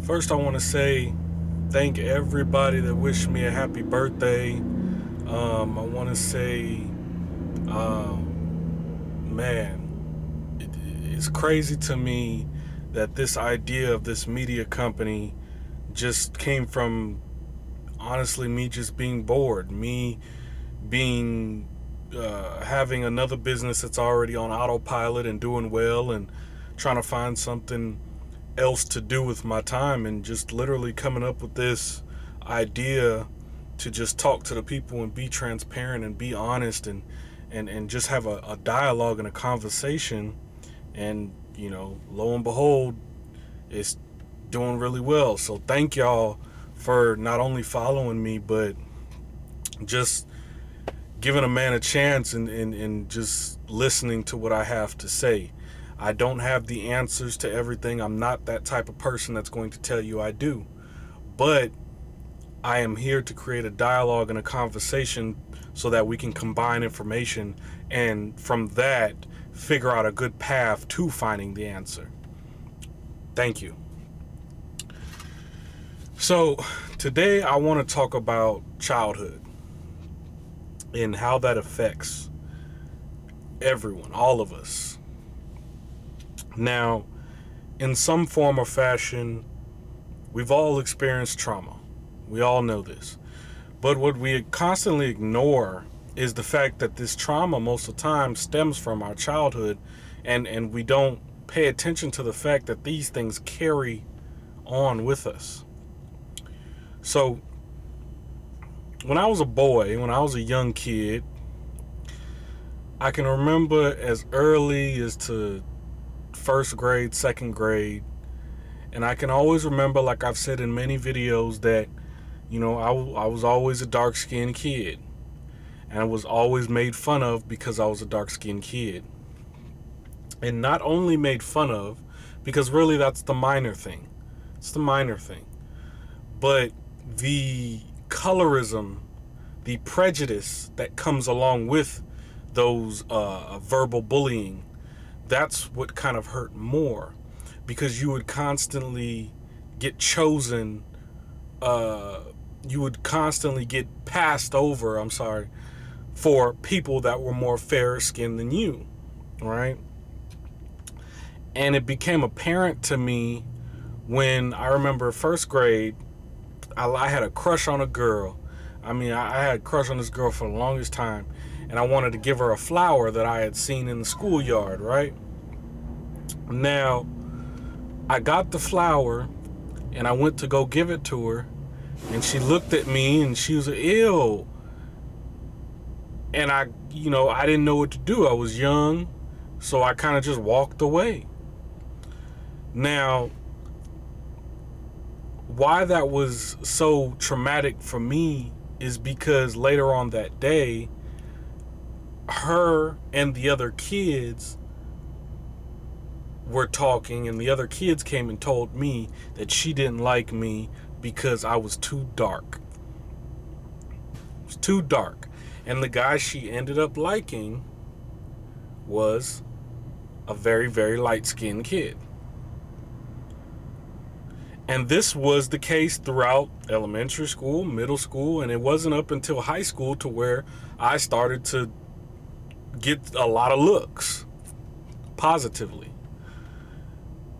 First, I want to say thank everybody that wished me a happy birthday. I want to say, man, it's crazy to me that this idea of this media company just came from honestly me just being bored, me being having another business that's already on autopilot and doing well, and trying to find something else to do with my time, and just literally coming up with this idea to just talk to the people and be transparent and be honest, and just have a dialogue and a conversation. And lo and behold, it's doing really well. So thank y'all for not only following me, but just giving a man a chance, and just listening to what I have to say. I don't have the answers to everything. I'm not that type of person that's going to tell you I do. But I am here to create a dialogue and a conversation so that we can combine information, and from that figure out a good path to finding the answer. Thank you. So today I want to talk about childhood and how that affects everyone, all of us. Now, in some form or fashion, we've all experienced trauma. We all know this. But what we constantly ignore is the fact that this trauma most of the time stems from our childhood, and we don't pay attention to the fact that these things carry on with us. So, when I was a boy, when I was a young kid, I can remember as early as to first grade, second grade, and I can always remember, like I've said in many videos, that I was always a dark-skinned kid, and I was always made fun of because I was a dark-skinned kid. And not only made fun of, because really that's the minor thing. It's the minor thing. But the colorism, the prejudice that comes along with those verbal bullying, that's what kind of hurt more, because you would constantly get chosen, you would constantly get passed over, for people that were more fairer skinned than you, right? And it became apparent to me when I remember first grade, I had a crush on a girl. I had a crush on this girl for the longest time, and I wanted to give her a flower that I had seen in the schoolyard, right? Now, I got the flower, and I went to go give it to her, and she looked at me, and she was like, ew. And I didn't know what to do. I was young, so I kind of just walked away. Now, why that was so traumatic for me is because later on that day, her and the other kids were talking, and the other kids came and told me that she didn't like me because I was too dark. It was too dark. And the guy she ended up liking was a very, very light-skinned kid. And this was the case throughout elementary school, middle school, and it wasn't up until high school to where I started to get a lot of looks, positively.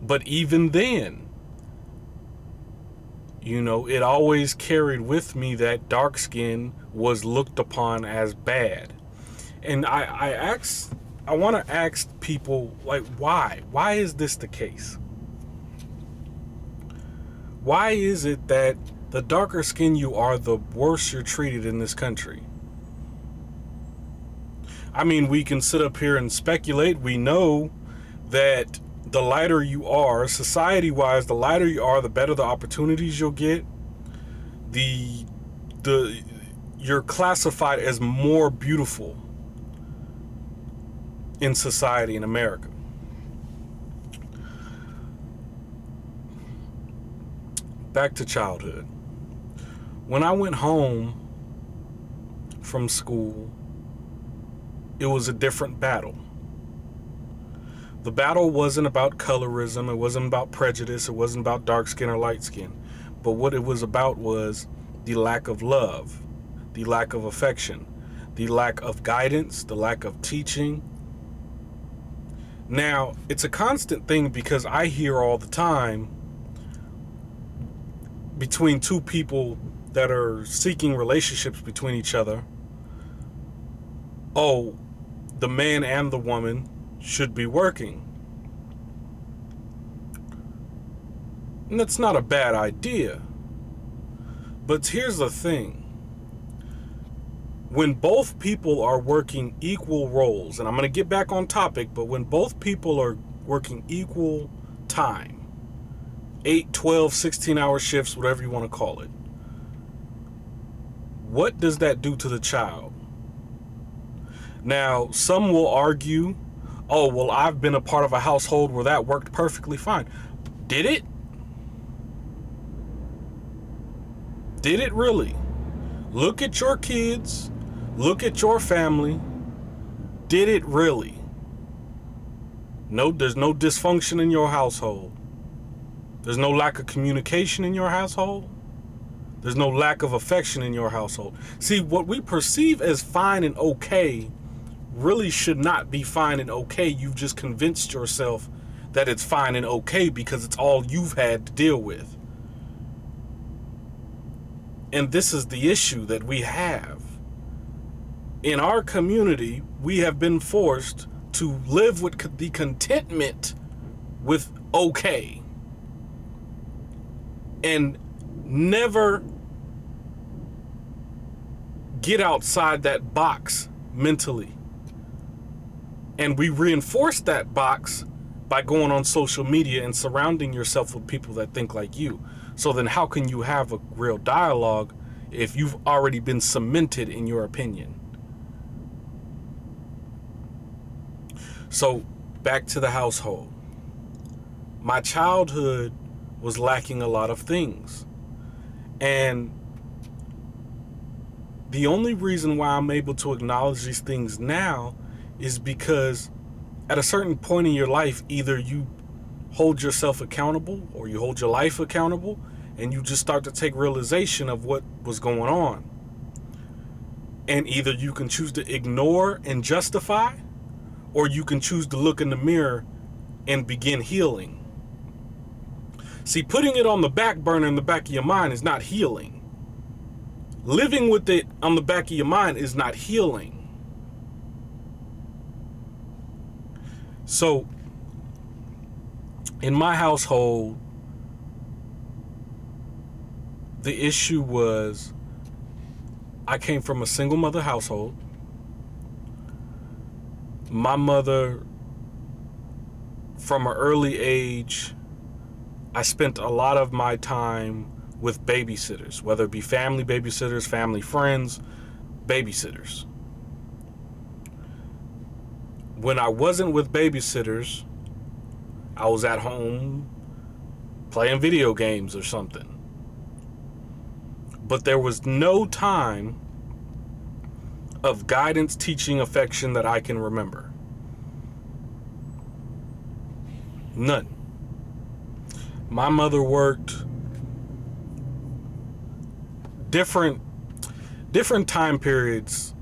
But even then, it always carried with me that dark skin was looked upon as bad. And I want to ask people, like, why? Why is this the case? Why is it that the darker skin you are, the worse you're treated in this country? We can sit up here and speculate. We know that the lighter you are, society-wise, the lighter you are, the better the opportunities you'll get. You're classified as more beautiful in society in America. Back to childhood. When I went home from school, it was a different battle. The battle wasn't about colorism, it wasn't about prejudice, it wasn't about dark skin or light skin. But what it was about was the lack of love, the lack of affection, the lack of guidance, the lack of teaching. Now, it's a constant thing because I hear all the time between two people that are seeking relationships between each other, oh, the man and the woman should be working. And that's not a bad idea. But here's the thing. When both people are working equal roles, and I'm going to get back on topic, but when both people are working equal time, 8, 12, 16-hour shifts, whatever you want to call it, what does that do to the child? Now, some will argue, oh, well, I've been a part of a household where that worked perfectly fine. Did it? Did it really? Look at your kids. Look at your family. Did it really? No, there's no dysfunction in your household. There's no lack of communication in your household. There's no lack of affection in your household. See, what we perceive as fine and okay really should not be fine and okay. You've just convinced yourself that it's fine and okay because it's all you've had to deal with. And this is the issue that we have. In our community, we have been forced to live with the contentment with okay. And never get outside that box mentally. And we reinforce that box by going on social media and surrounding yourself with people that think like you. So then how can you have a real dialogue if you've already been cemented in your opinion? So back to the household. My childhood was lacking a lot of things. And the only reason why I'm able to acknowledge these things now is because at a certain point in your life, either you hold yourself accountable or you hold your life accountable, and you just start to take realization of what was going on. And either you can choose to ignore and justify, or you can choose to look in the mirror and begin healing. See, putting it on the back burner in the back of your mind is not healing. Living with it on the back of your mind is not healing. So, in my household, the issue was I came from a single mother household. My mother, from an early age, I spent a lot of my time with babysitters, whether it be family babysitters, family friends, babysitters. When I wasn't with babysitters, I was at home playing video games or something. But there was no time of guidance, teaching, affection that I can remember. None. My mother worked different time periods,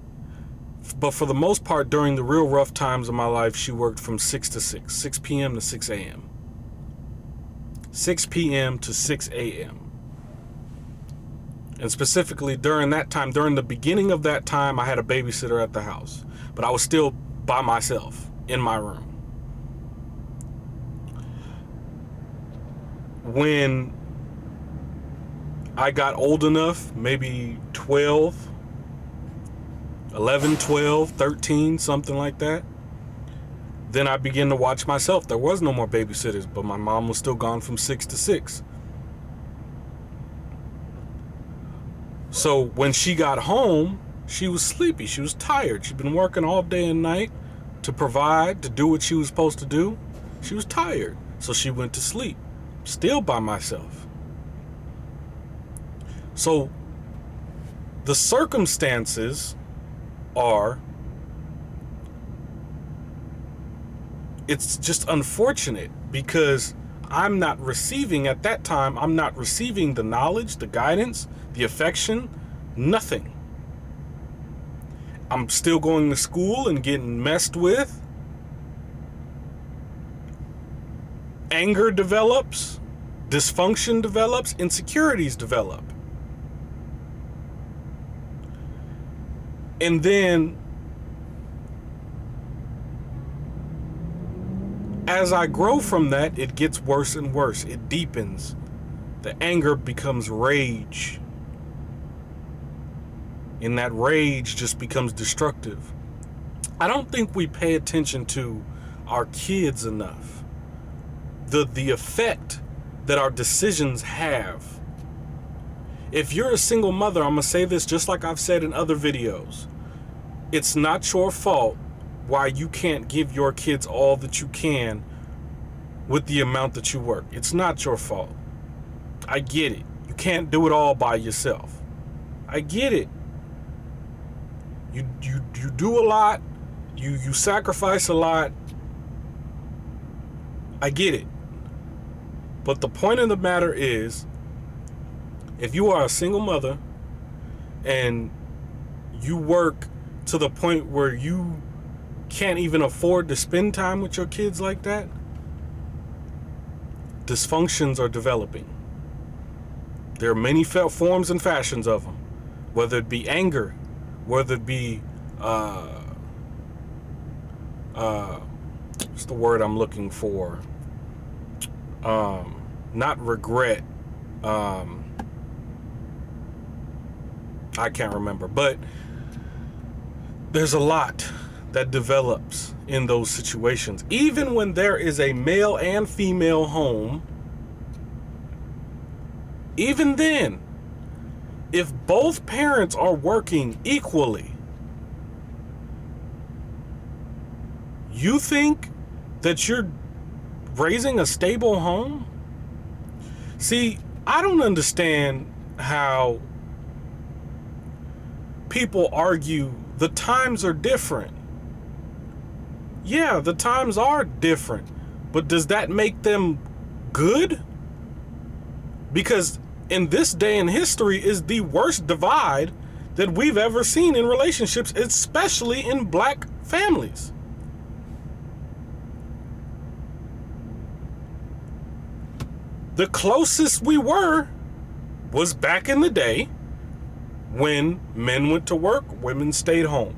but for the most part, during the real rough times of my life, she worked from 6 to 6 p.m. to 6 a.m. 6 p.m. to 6 a.m. And specifically during that time, during the beginning of that time, I had a babysitter at the house, but I was still by myself in my room. When I got old enough, maybe 11, 12, 13, something like that, then I began to watch myself. There was no more babysitters, but my mom was still gone from 6 to 6. So when she got home, she was sleepy. She was tired. She'd been working all day and night to provide, to do what she was supposed to do. She was tired. So she went to sleep, still by myself. So the circumstances are it's just unfortunate because I'm not receiving, at that time, I'm not receiving the knowledge, the guidance, the affection, nothing. I'm still going to school and getting messed with. Anger develops, dysfunction develops, insecurities develop. And then as I grow from that, it gets worse and worse. It deepens. The anger becomes rage. And that rage just becomes destructive. I don't think we pay attention to our kids enough. The effect that our decisions have. If you're a single mother, I'm going to say this just like I've said in other videos. It's not your fault why you can't give your kids all that you can with the amount that you work. It's not your fault. I get it. You can't do it all by yourself. I get it. You do a lot. You sacrifice a lot. I get it. But the point of the matter is, if you are a single mother and you work to the point where you can't even afford to spend time with your kids like that, dysfunctions are developing. There are many forms and fashions of them, whether it be anger, whether it be what's the word I'm looking for? Not regret. I can't remember, but there's a lot that develops in those situations. Even when there is a male and female home, even then, if both parents are working equally, you think that you're raising a stable home? See, I don't understand how people argue the times are different. Yeah, the times are different, but does that make them good? Because in this day in history is the worst divide that we've ever seen in relationships, especially in black families. The closest we were was back in the day when men went to work, women stayed home.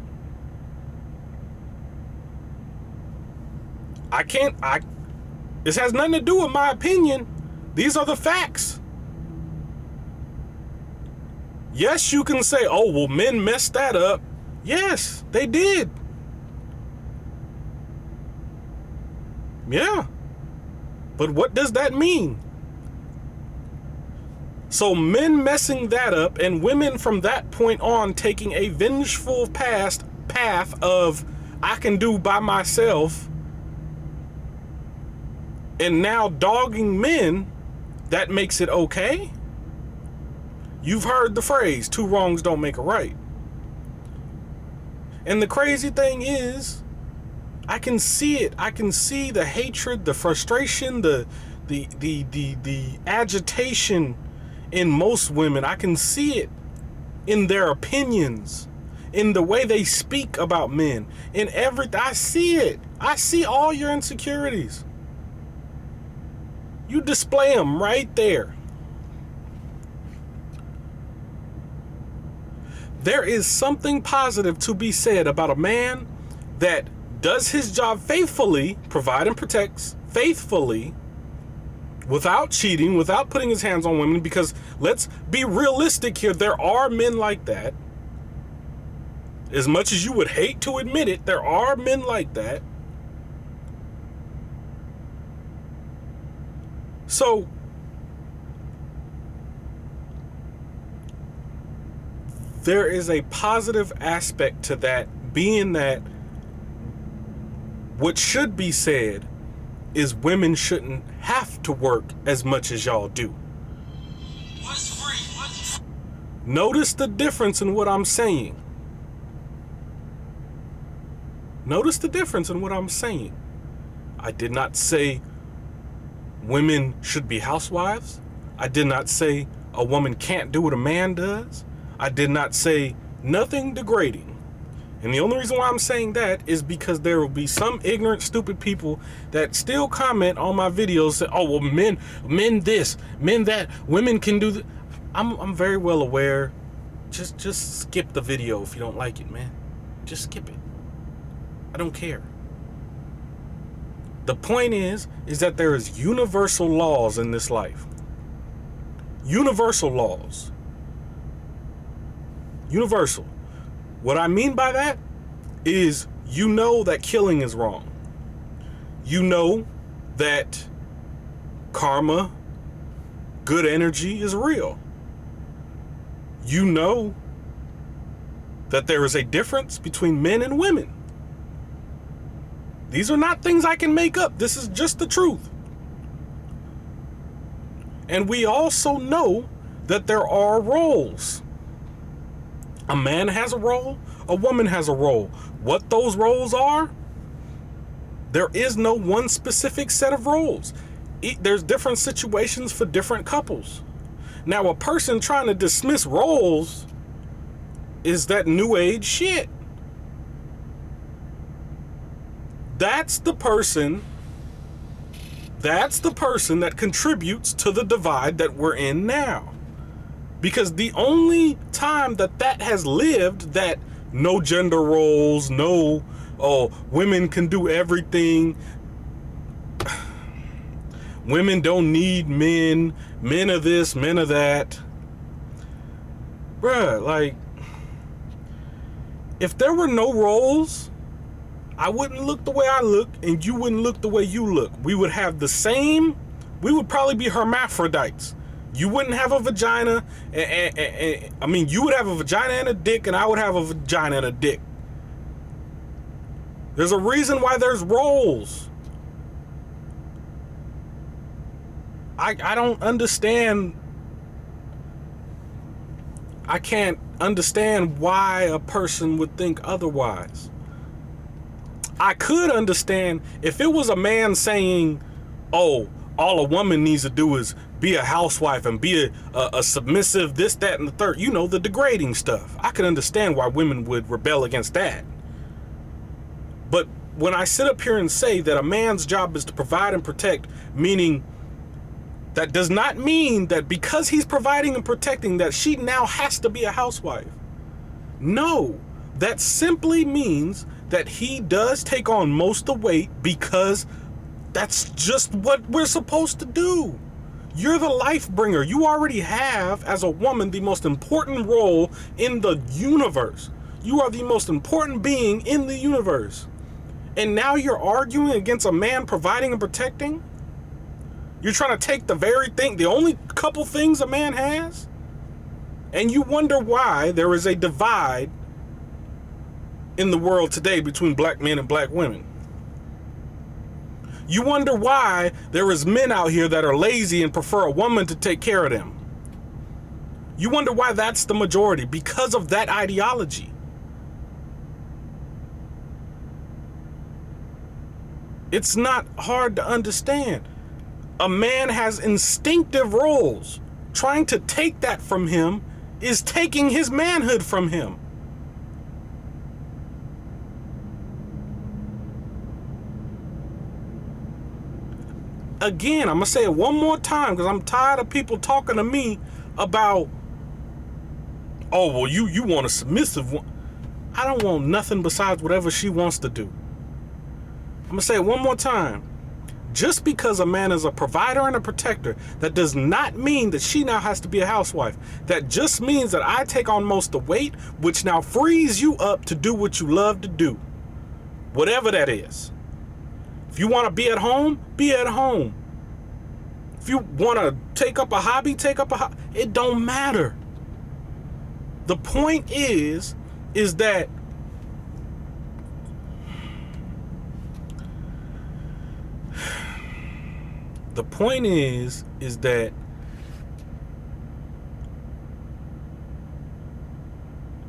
This has nothing to do with my opinion. These are the facts. Yes, you can say, oh, well, men messed that up. Yes, they did. Yeah. But what does that mean? So men messing that up and women from that point on taking a vengeful path of I can do by myself, and now dogging men, that makes it okay? You've heard the phrase, 2 wrongs don't make a right. And the crazy thing is, I can see it. I can see the hatred, the frustration, the agitation in most women. I can see it in their opinions, in the way they speak about men, in everything. I see it. I see all your insecurities. You display them right there. There is something positive to be said about a man that does his job faithfully, provide and protects faithfully, without cheating, without putting his hands on women, because let's be realistic here. There are men like that. As much as you would hate to admit it, there are men like that. So, there is a positive aspect to that, being that what should be said is women shouldn't have to work as much as y'all do. Notice the difference in what I'm saying. Notice the difference in what I'm saying. I did not say women should be housewives. I did not say a woman can't do what a man does. I did not say nothing degrading. And the only reason why I'm saying that is because there will be some ignorant, stupid people that still comment on my videos, say, oh, well, men this, men that, women can do that. I'm very well aware. Just skip the video if you don't like it, man. Just skip it. I don't care. The point is that there is universal laws in this life. Universal laws. Universal. What I mean by that is, you know that killing is wrong. You know that karma, good energy is real. You know that there is a difference between men and women. These are not things I can make up. This is just the truth. And we also know that there are roles. A man has a role, a woman has a role. What those roles are, there is no one specific set of roles. There's different situations for different couples. Now, a person trying to dismiss roles is that new age shit. That's the person that contributes to the divide that we're in now. Because the only time that has lived, that no gender roles, no, oh, women can do everything, women don't need men, men of this, men of that. Bruh, like, if there were no roles, I wouldn't look the way I look, and you wouldn't look the way you look. We would have the same, we would probably be hermaphrodites. You wouldn't have a vagina, I mean, you would have a vagina and a dick, and I would have a vagina and a dick. There's a reason why there's roles. I don't understand. I can't understand why a person would think otherwise. I could understand if it was a man saying, oh, all a woman needs to do is be a housewife and be a submissive, this, that, and the third. You know, the degrading stuff. I could understand why women would rebel against that. But when I sit up here and say that a man's job is to provide and protect, meaning that does not mean that because he's providing and protecting that she now has to be a housewife. No, that simply means that he does take on most of the weight because that's just what we're supposed to do. You're the life bringer. You already have, as a woman, the most important role in the universe. You are the most important being in the universe. And now you're arguing against a man providing and protecting? You're trying to take the very thing, the only couple things a man has? And you wonder why there is a divide in the world today between black men and black women. You wonder why there is men out here that are lazy and prefer a woman to take care of them. You wonder why that's the majority, because of that ideology. It's not hard to understand. A man has instinctive roles. Trying to take that from him is taking his manhood from him. Again, I'm going to say it one more time because I'm tired of people talking to me about, oh, well, you want a submissive one. I don't want nothing besides whatever she wants to do. I'm going to say it one more time. Just because a man is a provider and a protector, that does not mean that she now has to be a housewife. That just means that I take on most of the weight, which now frees you up to do what you love to do. Whatever that is. If you want to be at home, be at home. If you want to take up a hobby, take up a hobby. It don't matter. The point is that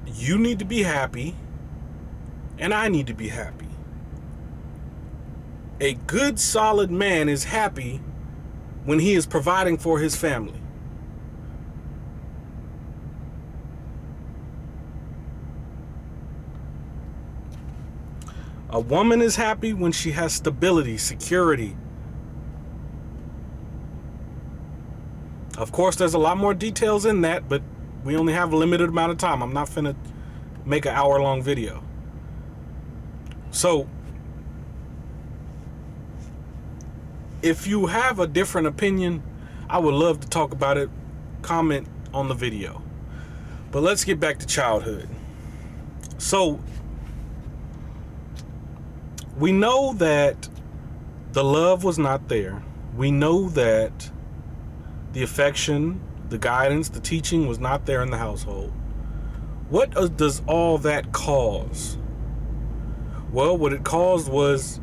you need to be happy and I need to be happy. A good, solid man is happy when he is providing for his family. A woman is happy when she has stability, security. Of course, there's a lot more details in that, but we only have a limited amount of time. I'm not finna make an hour-long video. So, if you have a different opinion, I would love to talk about it. Comment on the video. But let's get back to childhood. So, we know that the love was not there. We know that the affection, the guidance, the teaching was not there in the household. What does all that cause? Well, what it caused was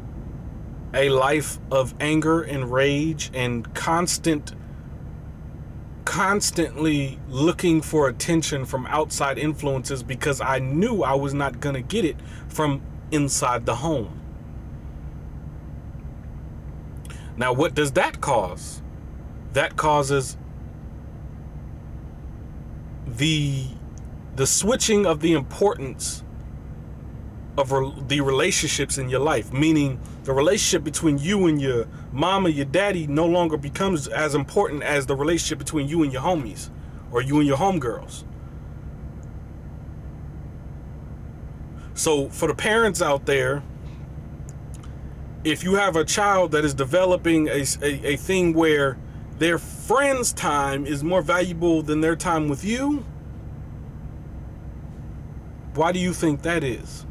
a life of anger and rage and constantly looking for attention from outside influences because I knew I was not going to get it from inside the home. Now, what does that cause? That causes the switching of the importance of the relationships in your life, meaning the relationship between you and your mama, your daddy no longer becomes as important as the relationship between you and your homies or you and your homegirls. So for the parents out there, if you have a child that is developing a thing where their friends' time is more valuable than their time with you, why do you think that is?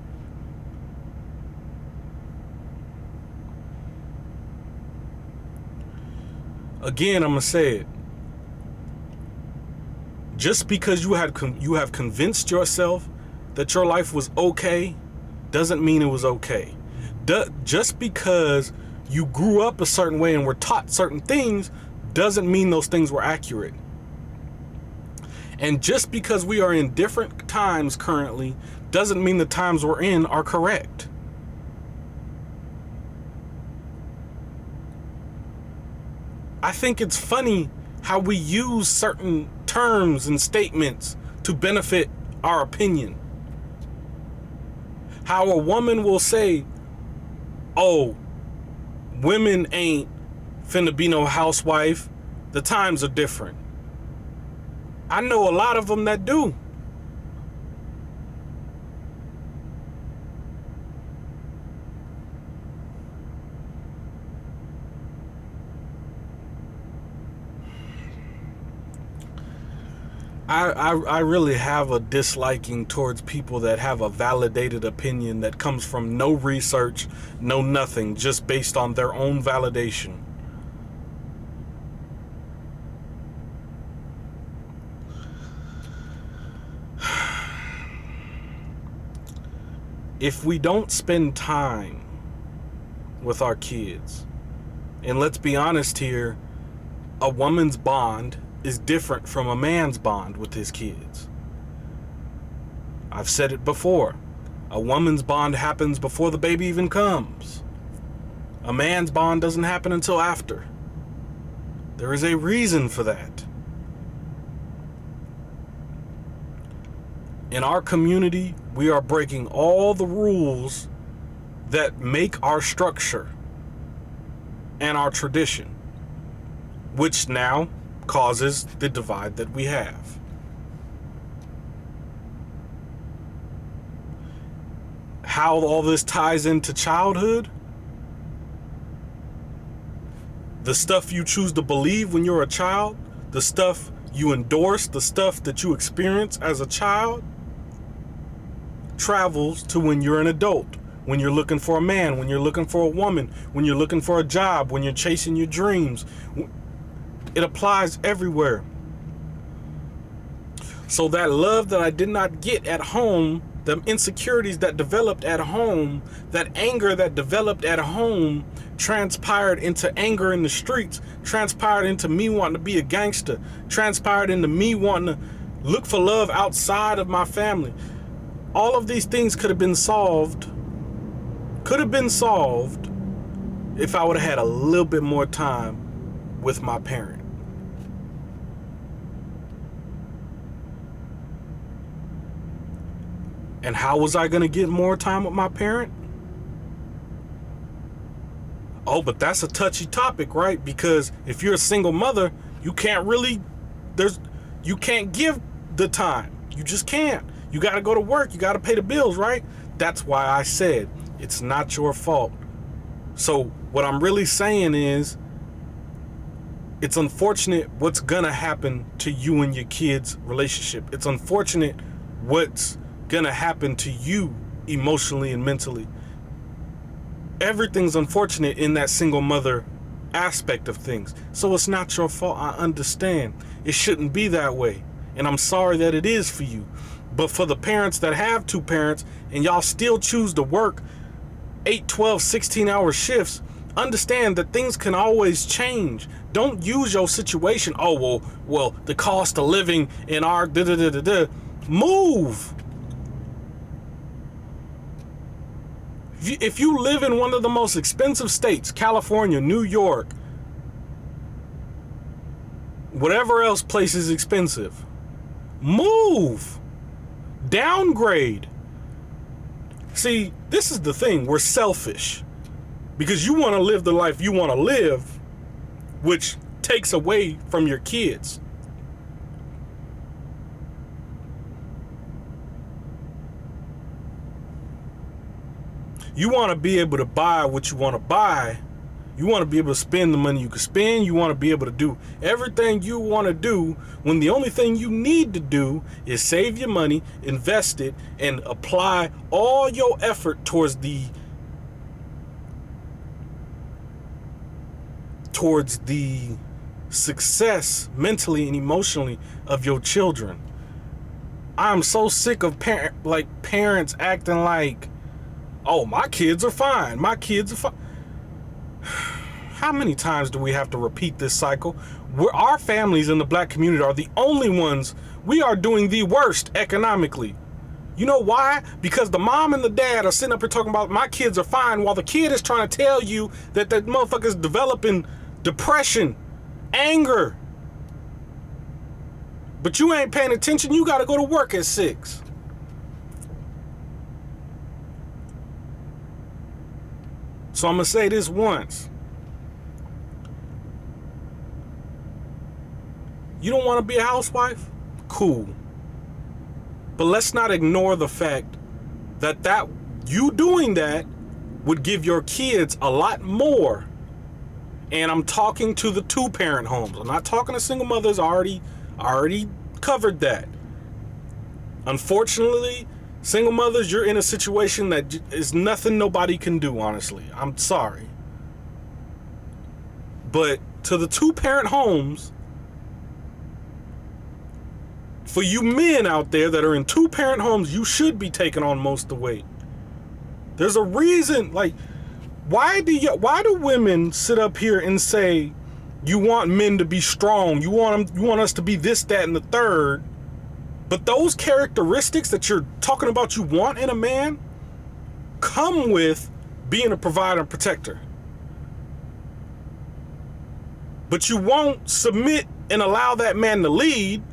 Again, I'm gonna say it. Just because you have convinced yourself that your life was okay, doesn't mean it was okay. Just because you grew up a certain way and were taught certain things, doesn't mean those things were accurate. And just because we are in different times currently, doesn't mean the times we're in are correct. I think it's funny how we use certain terms and statements to benefit our opinion. How a woman will say, oh, women ain't finna be no housewife. The times are different. I know a lot of them that do. I really have a disliking towards people that have a validated opinion that comes from no research, no nothing, just based on their own validation. If we don't spend time with our kids, and let's be honest here, a woman's bond is different from a man's bond with his kids. I've said it before. A woman's bond happens before the baby even comes. A man's bond doesn't happen until after. There is a reason for that. In our community, we are breaking all the rules that make our structure and our tradition, which now causes the divide that we have. How all this ties into childhood? The stuff you choose to believe when you're a child, the stuff you endorse, the stuff that you experience as a child, travels to when you're an adult, when you're looking for a man, when you're looking for a woman, when you're looking for a job, when you're chasing your dreams. It applies everywhere. So that love that I did not get at home, the insecurities that developed at home, that anger that developed at home, transpired into anger in the streets, transpired into me wanting to be a gangster, transpired into me wanting to look for love outside of my family. All of these things could have been solved if I would have had a little bit more time with my parent. And how was I going to get more time with my parent? Oh, but that's a touchy topic, right? Because if you're a single mother, you can't really, you can't give the time. You just can't. You got to go to work. You got to pay the bills, right? That's why I said it's not your fault. So what I'm really saying is, it's unfortunate what's gonna happen to you and your kids' relationship. It's unfortunate what's gonna happen to you emotionally and mentally. Everything's unfortunate in that single mother aspect of things. So it's not your fault. I understand. It shouldn't be that way. And I'm sorry that it is for you. But for the parents that have two parents and y'all still choose to work 8, 12, 16-hour shifts, understand that things can always change. Don't use your situation. Oh, well, the cost of living in our move. If you live in one of the most expensive states, California, New York, whatever else place is expensive, move. Downgrade. See, this is the thing. We're selfish. Because you want to live the life you want to live, which takes away from your kids. You want to be able to buy what you want to buy. You want to be able to spend the money you can spend. You want to be able to do everything you want to do when the only thing you need to do is save your money, invest it, and apply all your effort towards the success mentally and emotionally of your children. I'm so sick of parents acting like, oh, my kids are fine. My kids are fine. How many times do we have to repeat this cycle? Our families in the black community are the only ones. We are doing the worst economically. You know why? Because the mom and the dad are sitting up here talking about my kids are fine while the kid is trying to tell you that that motherfucker's developing depression, anger. But you ain't paying attention. You got to go to work at 6. So I'm going to say this once. You don't want to be a housewife? Cool. But let's not ignore the fact that you doing that would give your kids a lot more. And I'm talking to the 2-parent homes. I'm not talking to single mothers. I already covered that. Unfortunately, single mothers, you're in a situation that is nothing nobody can do, honestly. I'm sorry. But to the 2-parent homes, for you men out there that are in 2-parent homes, you should be taking on most of the weight. There's a reason, why do women sit up here and say you want men to be strong, you want us to be this, that, and the third, but those characteristics that you're talking about you want in a man come with being a provider and protector. But you won't submit and allow that man to lead,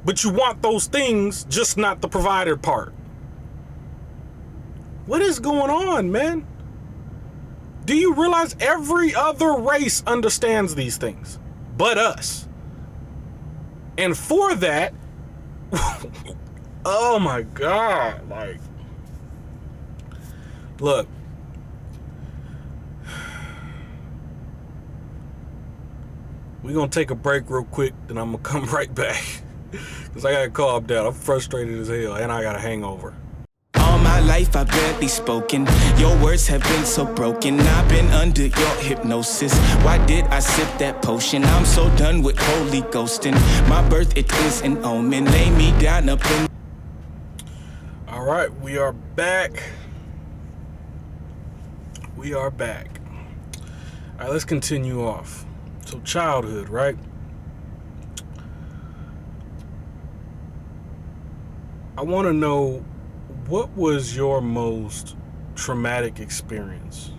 but you want those things, just not the provider part. What is going on, man? Do you realize every other race understands these things but us? And for that, oh my God, look, we're going to take a break real quick, then I'm going to come right back. Because I got to calm down. I'm frustrated as hell, and I got a hangover. All my life I've barely spoken. Your words have been so broken. I've been under your hypnosis. Why did I sip that potion? I'm so done with holy ghosting. My birth, it is an omen. Lay me down up in... All right, we are back. We are back. All right, let's continue off. So childhood, right? I want to know, what was your most traumatic experience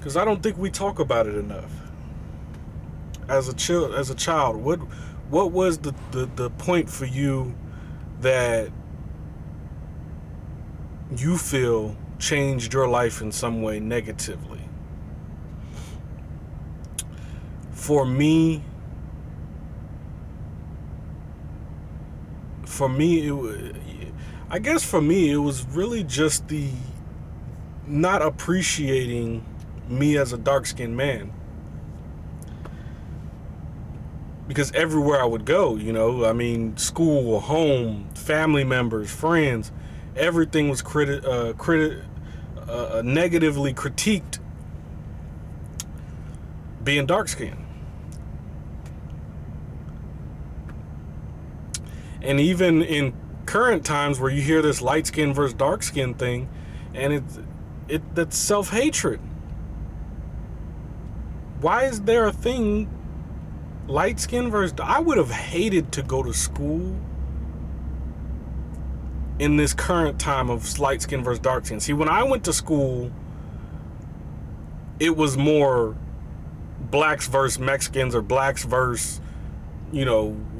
Because I don't think we talk about it enough. As a child, what was the point for you that you feel changed your life in some way negatively? For me, I guess for me, it was really just the not appreciating me as a dark-skinned man. Because everywhere I would go, school, home, family members, friends, everything was negatively critiqued being dark-skinned. And even in current times where you hear this light-skin versus dark-skin thing, and that's self-hatred. Why is there a thing light-skin versus... I would have hated to go to school in this current time of light-skin versus dark-skin. See, when I went to school, it was more blacks versus Mexicans or blacks versus,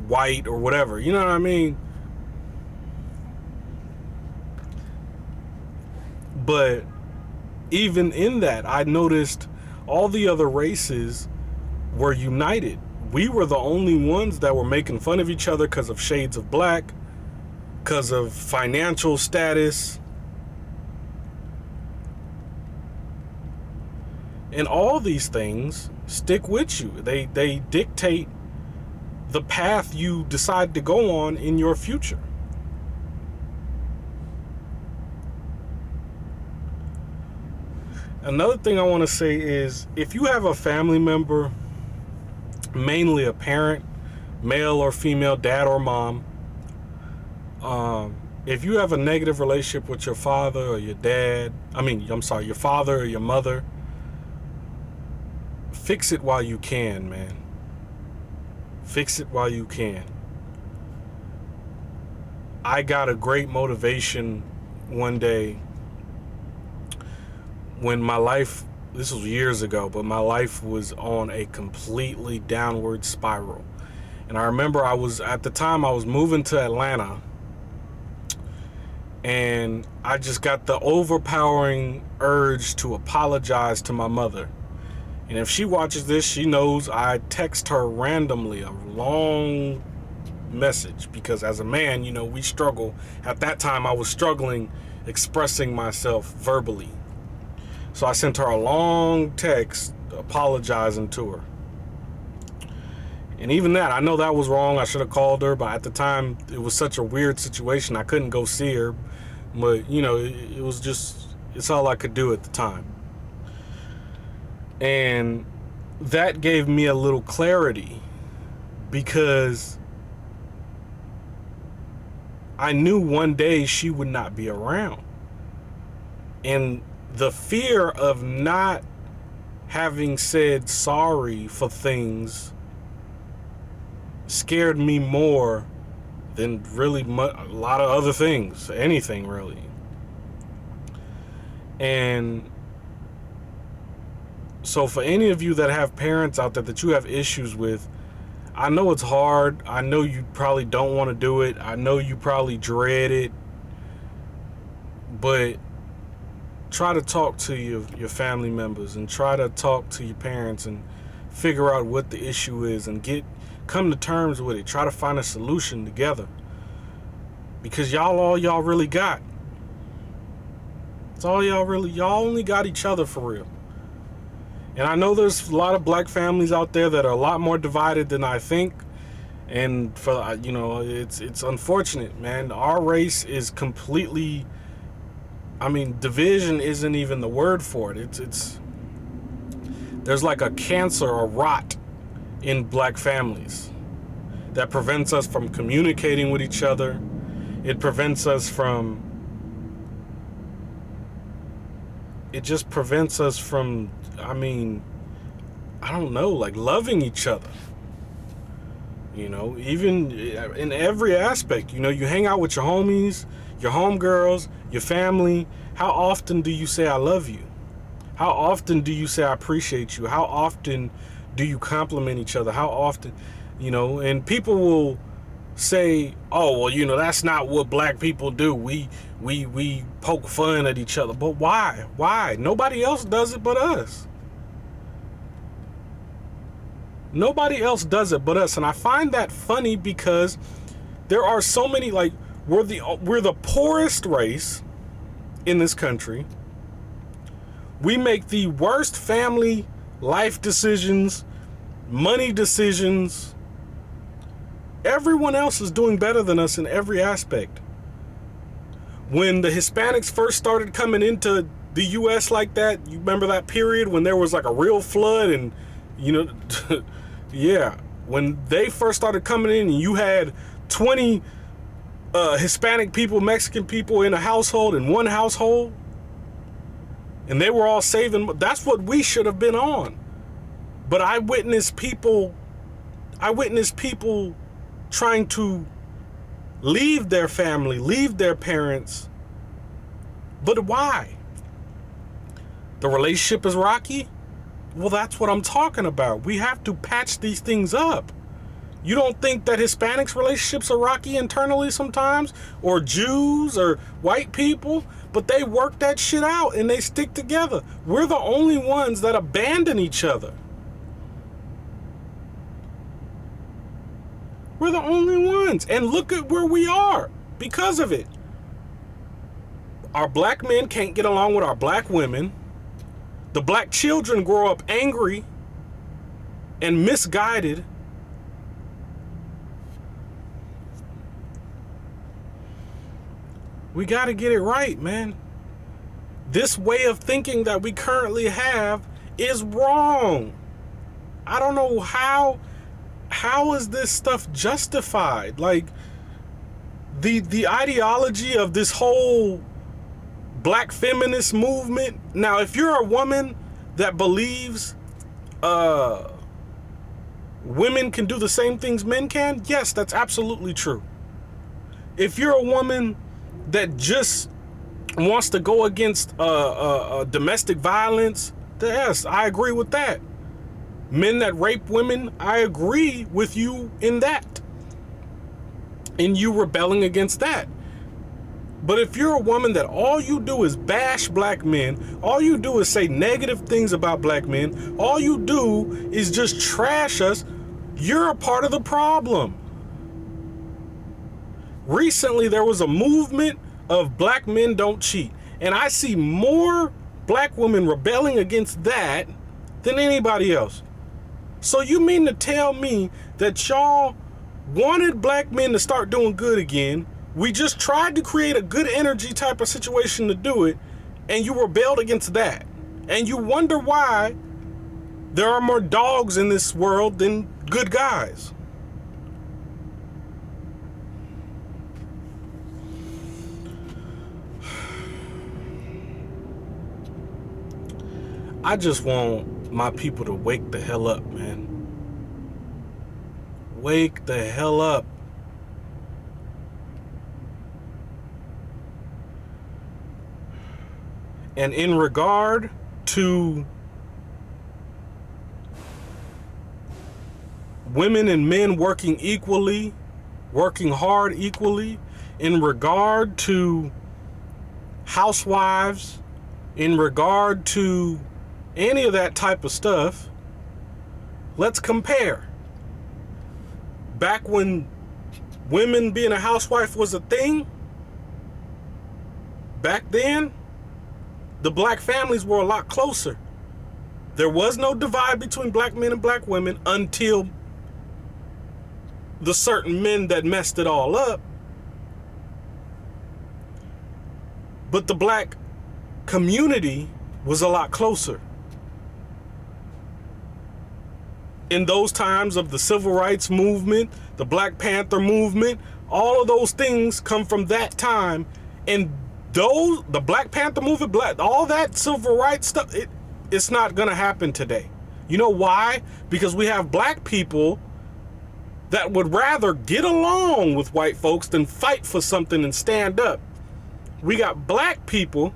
white or whatever. You know what I mean? But even in that, I noticed all the other races were united. We were the only ones that were making fun of each other because of shades of black, because of financial status. And all these things stick with you. They dictate the path you decide to go on in your future. Another thing I want to say is, if you have a family member, mainly a parent, male or female, dad or mom, if you have a negative relationship with your father or your your father or your mother, fix it while you can, man. Fix it while you can. I got a great motivation one day when my life, this was years ago, but my life was on a completely downward spiral. And I remember at the time I was moving to Atlanta, and I just got the overpowering urge to apologize to my mother. And if she watches this, she knows I text her randomly a long message, because as a man, we struggle. At that time, I was struggling expressing myself verbally. So I sent her a long text apologizing to her. And even that, I know that was wrong. I should have called her, but at the time, it was such a weird situation. I couldn't go see her. But, it was just, it's all I could do at the time. And that gave me a little clarity, because I knew one day she would not be around. And the fear of not having said sorry for things scared me more than really a lot of other things, anything really. And so for any of you that have parents out there that you have issues with, I know it's hard. I know you probably don't want to do it. I know you probably dread it. But try to talk to your family members, and try to talk to your parents and figure out what the issue is, and come to terms with it. Try to find a solution together, because y'all really got. It's all y'all only got each other for real. And I know there's a lot of black families out there that are a lot more divided than I think. And it's unfortunate, man. Our race is completely, division isn't even the word for it. There's like a cancer or rot in black families that prevents us from communicating with each other. It prevents us from I don't know, like loving each other. Even in every aspect. You hang out with your homies, your homegirls, your family. How often do you say I love you? How often do you say I appreciate you? How often do you compliment each other? How often, and people will say, oh, well, that's not what black people do. We poke fun at each other. But why? Nobody else does it but us. Nobody else does it but us. And I find that funny because there are so many, like, we're the poorest race in this country. We make the worst family life decisions, money decisions. Everyone else is doing better than us in every aspect. When the Hispanics first started coming into the U.S. like that, you remember that period when there was like a real flood and, yeah, when they first started coming in and you had 20 Hispanic people, Mexican people in a household, in one household, and they were all saving. That's what we should have been on. But I witnessed people trying to leave their family, leave their parents. But why? The relationship is rocky? Well, that's what I'm talking about. We have to patch these things up. You don't think that Hispanics' relationships are rocky internally sometimes? Or Jews or white people? But they work that shit out and they stick together. We're the only ones that abandon each other. We're the only ones. And look at where we are because of it. Our black men can't get along with our black women. The black children grow up angry and misguided. We got to get it right, man. This way of thinking that we currently have is wrong. I don't know how is this stuff justified? Like the ideology of this whole black feminist movement. Now, if you're a woman that believes women can do the same things men can, yes, that's absolutely true. If you're a woman that just wants to go against domestic violence, yes, I agree with that. Men that rape women, I agree with you in that. And you rebelling against that. But if you're a woman that all you do is bash black men, all you do is say negative things about black men, all you do is just trash us, you're a part of the problem. Recently, there was a movement of black men don't cheat. And I see more black women rebelling against that than anybody else. So you mean to tell me that y'all wanted black men to start doing good again? We just tried to create a good energy type of situation to do it, and you rebelled against that. And you wonder why there are more dogs in this world than good guys. I just want my people to wake the hell up, man. Wake the hell up. And in regard to women and men working equally, working hard equally, in regard to housewives, in regard to any of that type of stuff, let's compare. Back when women being a housewife was a thing, back then, the black families were a lot closer. There was no divide between black men and black women until the certain men that messed it all up. But the black community was a lot closer. In those times of the civil rights movement, the Black Panther movement, all of those things come from that time. And the Black Panther movement, all that civil rights stuff, it's not gonna happen today. You know why? Because we have black people that would rather get along with white folks than fight for something and stand up. We got black people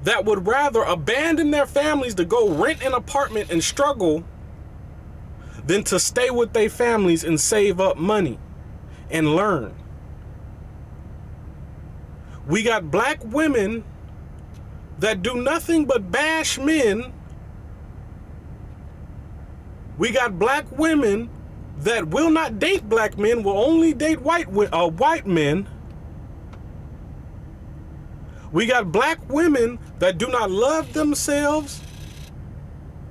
that would rather abandon their families to go rent an apartment and struggle than to stay with their families and save up money and learn. We got black women that do nothing but bash men. We got black women that will not date black men, will only date white men. We got black women that do not love themselves,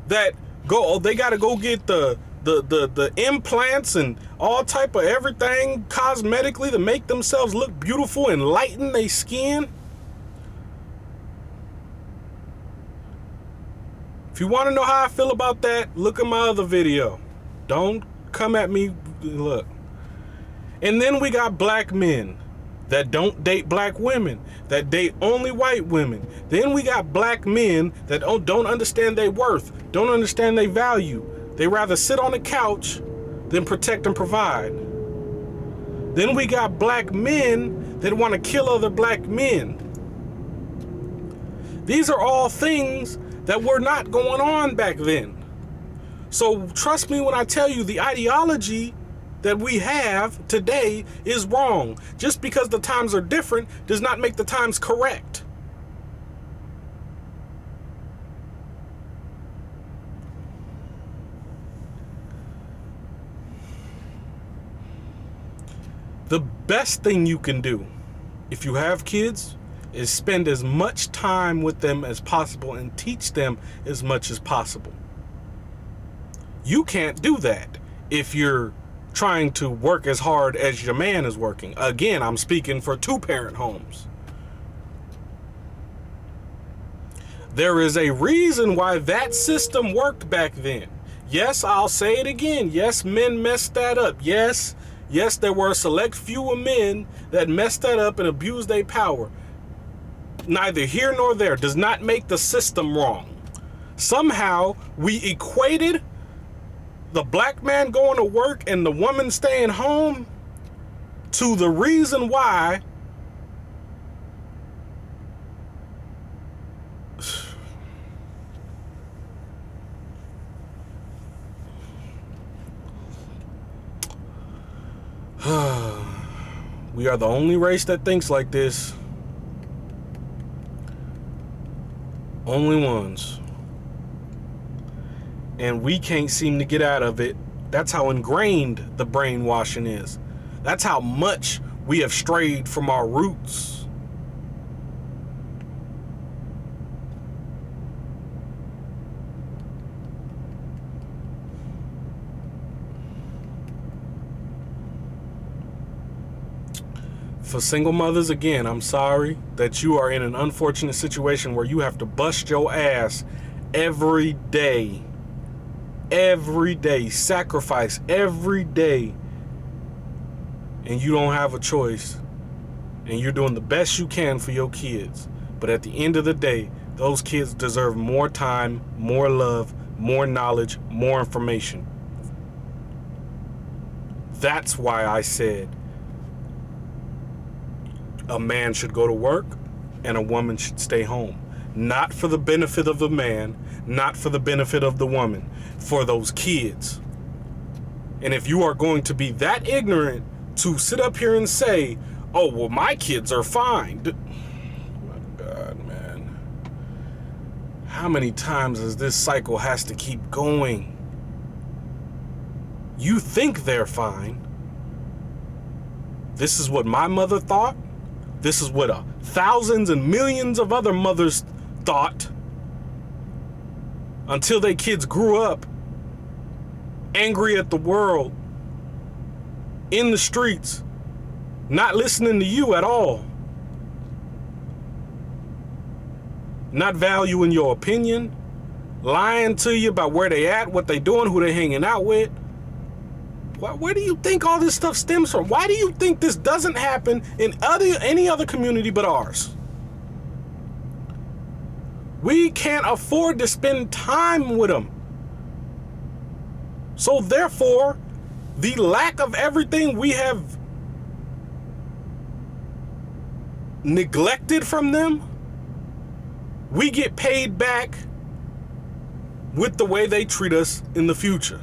that they got to go get the implants and all type of everything cosmetically to make themselves look beautiful and lighten their skin. If you want to know how I feel about that, look at my other video. Don't come at me. Look. And then we got black men that don't date black women, that date only white women. Then we got black men that don't understand their worth, don't understand their value. They rather sit on the couch than protect and provide. Then we got black men that want to kill other black men. These are all things that were not going on back then. So trust me when I tell you, the ideology that we have today is wrong. Just because the times are different does not make the times correct. The best thing you can do if you have kids is spend as much time with them as possible and teach them as much as possible. You can't do that if you're trying to work as hard as your man is working. Again, I'm speaking for two-parent homes. There is a reason why that system worked back then. Yes, I'll say it again. Yes, men messed that up. Yes, there were a select few of men that messed that up and abused their power. Neither here nor there. Does not make the system wrong. Somehow we equated the black man going to work and the woman staying home to the reason why we are the only race that thinks like this. Only ones. And we can't seem to get out of it. That's how ingrained the brainwashing is. That's how much we have strayed from our roots. For single mothers, again, I'm sorry that you are in an unfortunate situation where you have to bust your ass every day. Every day, sacrifice every day, and you don't have a choice, and you're doing the best you can for your kids. But at the end of the day, those kids deserve more time, more love, more knowledge, more information. That's why I said a man should go to work and a woman should stay home. Not for the benefit of the man, not for the benefit of the woman, for those kids. And if you are going to be that ignorant to sit up here and say, oh, well, my kids are fine. My God, man. How many times is this cycle has to keep going? You think they're fine. This is what my mother thought. This is what thousands and millions of other mothers thought until their kids grew up angry at the world, in the streets, not listening to you at all, not valuing your opinion, lying to you about where they at, what they doing, who they hanging out with. Where do you think all this stuff stems from? Why do you think this doesn't happen in any other community but ours? We can't afford to spend time with them. So therefore, the lack of everything we have neglected from them we get paid back with the way they treat us in the future.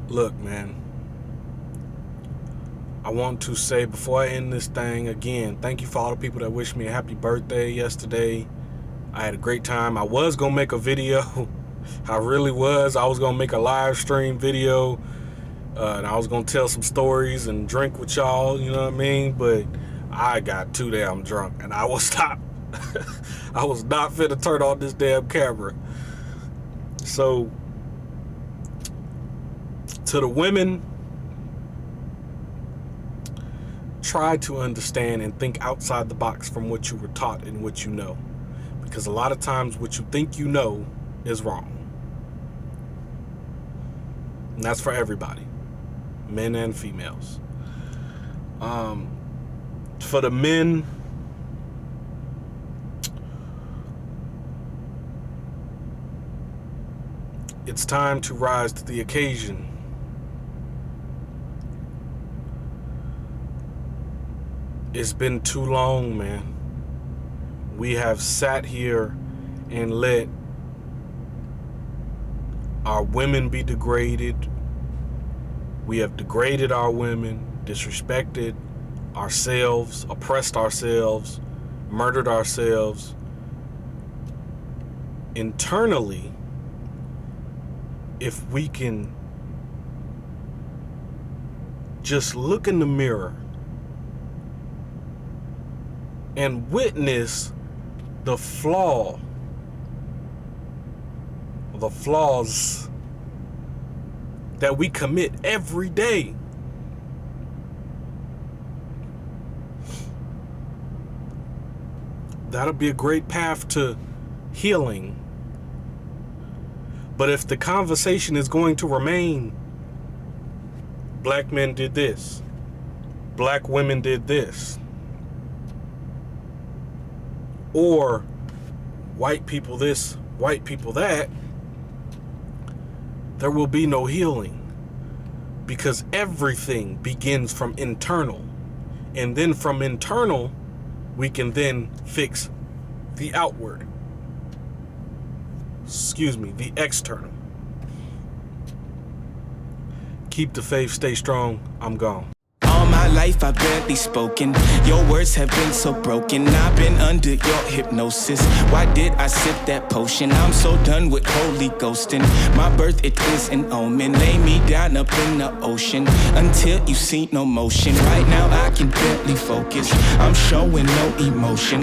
Look, man, I want to say before I end this thing, again, thank you for all the people that wished me a happy birthday yesterday. I had a great time. I was going to make a video. I really was. I was going to make a live stream video. And I was going to tell some stories and drink with y'all, you know what I mean? But I got too damn drunk and I was not, I was not fit to turn on this damn camera. So, to the women, try to understand and think outside the box from what you were taught and what you know. Because a lot of times what you think you know is wrong. And that's for everybody, men and females. For the men, it's time to rise to the occasion. It's been too long, man. We have sat here and let our women be degraded. We have degraded our women, disrespected ourselves, oppressed ourselves, murdered ourselves. Internally, if we can just look in the mirror and witness the flaws that we commit every day. That'll be a great path to healing. But if the conversation is going to remain, black men did this, black women did this, or white people this, white people that, there will be no healing. Because everything begins from internal. And then from internal, we can then fix the outward. The external. Keep the faith, stay strong. I'm gone. All my life I've barely spoken. Your words have been so broken. I've been under your hypnosis. Why did I sip that potion? I'm so done with holy ghosting. My birth, it is an omen. Lay me down up in the ocean until you see no motion. Right now I can barely focus. I'm showing no emotion.